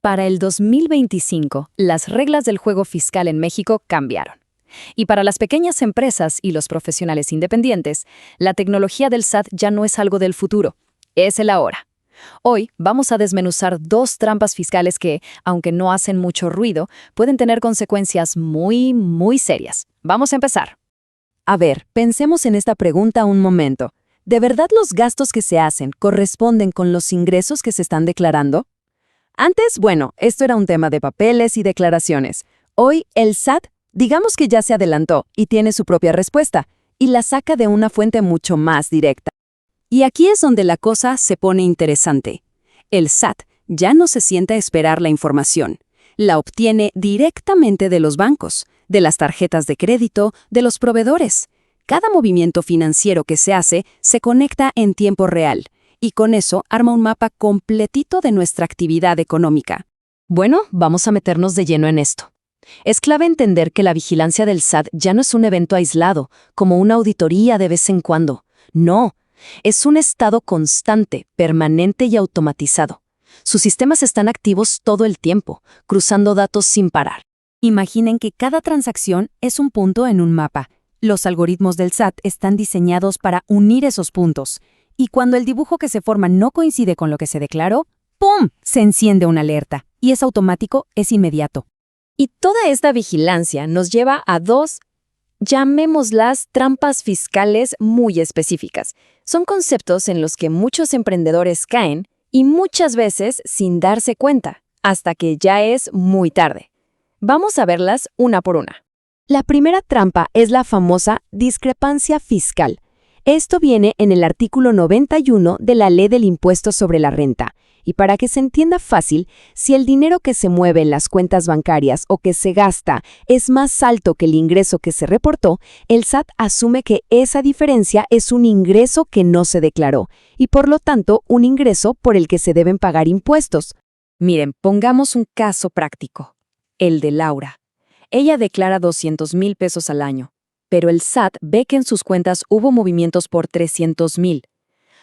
Para el 2025, las reglas del juego fiscal en México cambiaron. Y para las pequeñas empresas y los profesionales independientes, la tecnología del SAT ya no es algo del futuro, es el ahora. Hoy vamos a desmenuzar dos trampas fiscales que, aunque no hacen mucho ruido, pueden tener consecuencias muy serias. Vamos a empezar. A ver, pensemos en esta pregunta un momento. ¿De verdad los gastos que se hacen corresponden con los ingresos que se están declarando? Antes, bueno, esto era un tema de papeles y declaraciones. Hoy, el SAT, digamos que ya se adelantó y tiene su propia respuesta, y la saca de una fuente mucho más directa. Y aquí es donde la cosa se pone interesante. El SAT ya no se sienta a esperar la información. La obtiene directamente de los bancos, de las tarjetas de crédito, de los proveedores. Cada movimiento financiero que se hace se conecta en tiempo real, y con eso arma un mapa completito de nuestra actividad económica. Bueno, vamos a meternos de lleno en esto. Es clave entender que la vigilancia del SAT ya no es un evento aislado, como una auditoría de vez en cuando. No, es un estado constante, permanente y automatizado. Sus sistemas están activos todo el tiempo, cruzando datos sin parar. Imaginen que cada transacción es un punto en un mapa. Los algoritmos del SAT están diseñados para unir esos puntos. Y cuando el dibujo que se forma no coincide con lo que se declaró, ¡pum!, se enciende una alerta. Y es automático, es inmediato. Y toda esta vigilancia nos lleva a dos, llamémoslas trampas fiscales muy específicas. Son conceptos en los que muchos emprendedores caen y muchas veces sin darse cuenta, hasta que ya es muy tarde. Vamos a verlas una por una. La primera trampa es la famosa discrepancia fiscal. Esto viene en el artículo 91 de la Ley del Impuesto sobre la Renta. Y para que se entienda fácil, si el dinero que se mueve en las cuentas bancarias o que se gasta es más alto que el ingreso que se reportó, el SAT asume que esa diferencia es un ingreso que no se declaró y por lo tanto un ingreso por el que se deben pagar impuestos. Miren, pongamos un caso práctico, el de Laura. Ella declara 200,000 pesos al año, pero el SAT ve que en sus cuentas hubo movimientos por 300,000.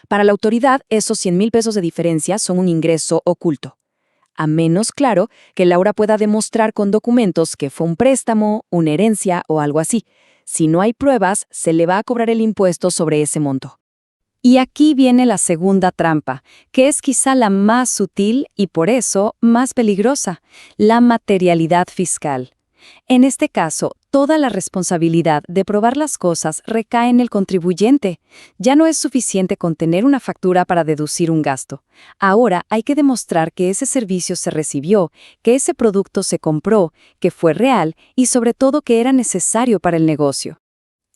Para la autoridad, esos 100,000 pesos de diferencia son un ingreso oculto. A menos, claro, que Laura pueda demostrar con documentos que fue un préstamo, una herencia o algo así. Si no hay pruebas, se le va a cobrar el impuesto sobre ese monto. Y aquí viene la segunda trampa, que es quizá la más sutil y por eso más peligrosa, la materialidad fiscal. En este caso, toda la responsabilidad de probar las cosas recae en el contribuyente. Ya no es suficiente con tener una factura para deducir un gasto. Ahora hay que demostrar que ese servicio se recibió, que ese producto se compró, que fue real y sobre todo que era necesario para el negocio.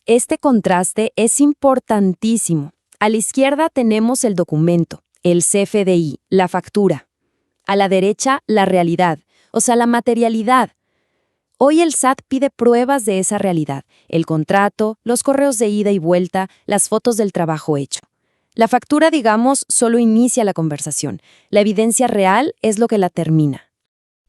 Este contraste es importantísimo. A la izquierda tenemos el documento, el CFDI, la factura. A la derecha, la realidad, o sea, la materialidad. Hoy el SAT pide pruebas de esa realidad, el contrato, los correos de ida y vuelta, las fotos del trabajo hecho. La factura, digamos, solo inicia la conversación. La evidencia real es lo que la termina.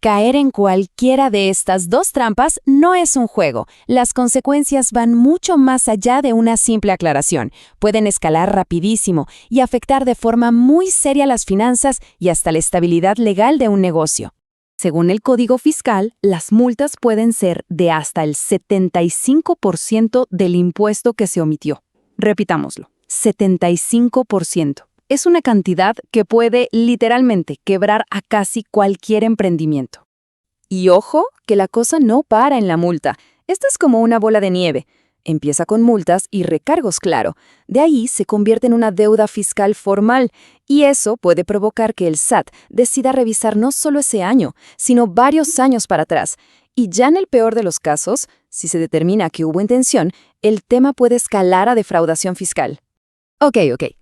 Caer en cualquiera de estas dos trampas no es un juego. Las consecuencias van mucho más allá de una simple aclaración. Pueden escalar rapidísimo y afectar de forma muy seria las finanzas y hasta la estabilidad legal de un negocio. Según el Código Fiscal, las multas pueden ser de hasta el 75% del impuesto que se omitió. Repitámoslo, 75%. Es una cantidad que puede literalmente quebrar a casi cualquier emprendimiento. Y ojo, que la cosa no para en la multa. Esta es como una bola de nieve. Empieza con multas y recargos, claro. De ahí se convierte en una deuda fiscal formal y eso puede provocar que el SAT decida revisar no solo ese año, sino varios años para atrás. Y ya en el peor de los casos, si se determina que hubo intención, el tema puede escalar a defraudación fiscal. Ok,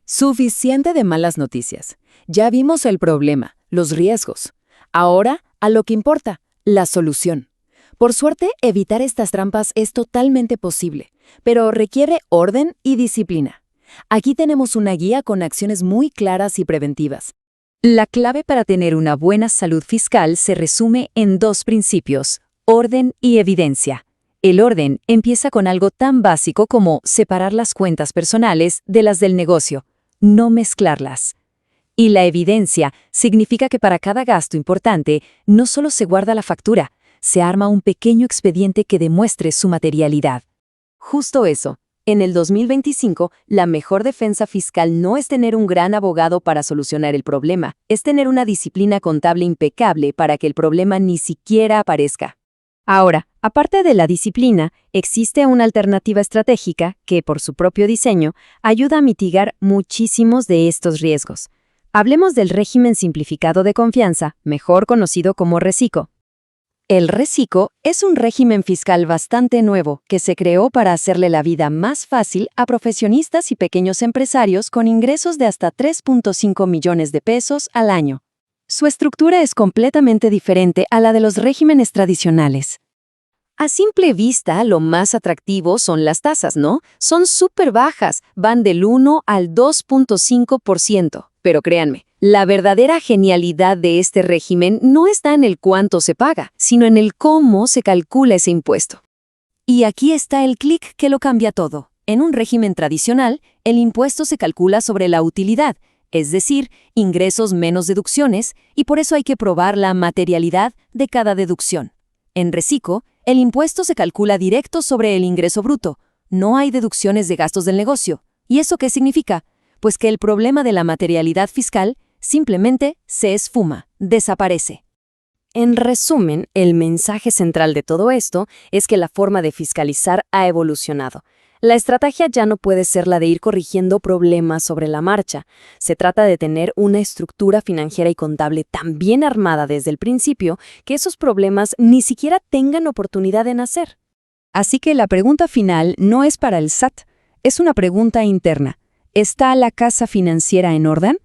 suficiente de malas noticias. Ya vimos el problema, los riesgos. Ahora, a lo que importa, la solución. Por suerte, evitar estas trampas es totalmente posible, pero requiere orden y disciplina. Aquí tenemos una guía con acciones muy claras y preventivas. La clave para tener una buena salud fiscal se resume en dos principios: orden y evidencia. El orden empieza con algo tan básico como separar las cuentas personales de las del negocio, no mezclarlas. Y la evidencia significa que para cada gasto importante no solo se guarda la factura, se arma un pequeño expediente que demuestre su materialidad. Justo eso. En el 2025, la mejor defensa fiscal no es tener un gran abogado para solucionar el problema, es tener una disciplina contable impecable para que el problema ni siquiera aparezca. Ahora, aparte de la disciplina, existe una alternativa estratégica que, por su propio diseño, ayuda a mitigar muchísimos de estos riesgos. Hablemos del régimen simplificado de confianza, mejor conocido como RECICO. El RECICO es un régimen fiscal bastante nuevo que se creó para hacerle la vida más fácil a profesionistas y pequeños empresarios con ingresos de hasta 3.5 millones de pesos al año. Su estructura es completamente diferente a la de los regímenes tradicionales. A simple vista, lo más atractivo son las tasas, ¿no? Son súper bajas, van del 1 al 2.5%. Pero créanme, la verdadera genialidad de este régimen no está en el cuánto se paga, sino en el cómo se calcula ese impuesto. Y aquí está el clic que lo cambia todo. En un régimen tradicional, el impuesto se calcula sobre la utilidad, es decir, ingresos menos deducciones, y por eso hay que probar la materialidad de cada deducción. En RECICO, el impuesto se calcula directo sobre el ingreso bruto. No hay deducciones de gastos del negocio. ¿Y eso qué significa? Pues que el problema de la materialidad fiscal simplemente se esfuma, desaparece. En resumen, el mensaje central de todo esto es que la forma de fiscalizar ha evolucionado. La estrategia ya no puede ser la de ir corrigiendo problemas sobre la marcha. Se trata de tener una estructura financiera y contable tan bien armada desde el principio que esos problemas ni siquiera tengan oportunidad de nacer. Así que la pregunta final no es para el SAT, es una pregunta interna. ¿Está la casa financiera en orden?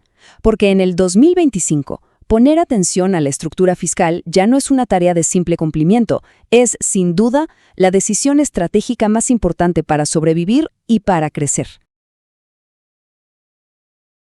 Porque en el 2025, poner atención a la estructura fiscal ya no es una tarea de simple cumplimiento, es, sin duda, la decisión estratégica más importante para sobrevivir y para crecer.